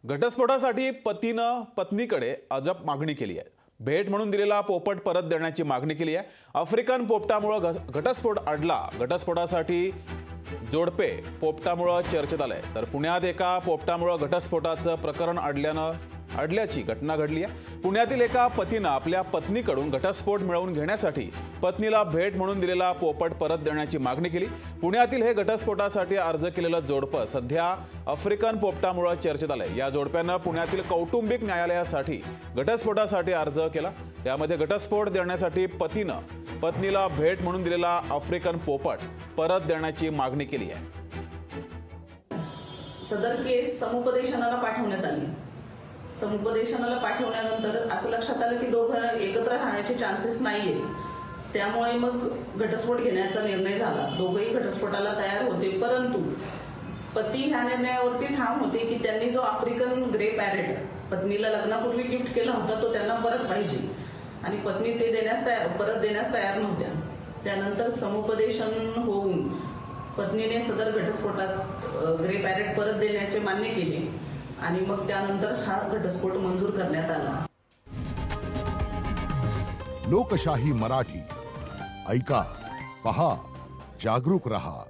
घटस्फोटासाठी पतीनं पत्नीकडे अजब मागणी केली आहे. भेट म्हणून दिलेला पोपट परत देण्याची मागणी केली आहे. आफ्रिकन पोपटामुळे घटस्फोट अडला. घटस्फोटासाठी जोडपे पोपटामुळे चर्चेत आलंय. तर पुण्यात एका पोपटामुळे घटस्फोटाचं प्रकरण अडल्याची घटना घडली आहे. पुण्यातील एका पतीनं आपल्या पत्नीकडून घटस्फोट मिळवून घेण्यासाठी पत्नीला भेट म्हणून दिलेला पोपट परत देण्याची मागणी केली. पुण्यातील हे घटस्फोटासाठी अर्ज केलेलं जोडपं सध्या आफ्रिकन पोपटामुळे चर्चेत आलंय. या जोडप्यानं पुण्यातील कौटुंबिक न्यायालयासाठी घटस्फोटासाठी अर्ज केला. यामध्ये घटस्फोट देण्यासाठी पतीनं पत्नीला भेट म्हणून दिलेला आफ्रिकन पोपट परत देण्याची मागणी केली आहे. सदर केस समुपदेशनाला पाठवण्यात आली. समुपदेशनाला पाठवल्यानंतर असं लक्षात आलं की दोघं एकत्र राहण्याचे चान्सेस नाहीये. त्यामुळे मग घटस्फोट घेण्याचा निर्णय झाला. दोघंही घटस्फोटाला तयार होते, परंतु पती ह्या निर्णयावरती ठाम होते की त्यांनी जो आफ्रिकन ग्रे पॅरेट पत्नीला लग्नापूर्वी गिफ्ट केला होता तो त्यांना परत पाहिजे आणि पत्नी ते परत देण्यास तयार नव्हत्या. त्यानंतर समुपदेशन होऊन पत्नीने सदर घटस्फोटात ग्रे पॅरेट परत देण्याचे मान्य केले आणि मग त्यानंतर हा घटस्फोट मंजूर करण्यात आला. लोकशाही मराठी ऐका, पहा, जागरूक रहा.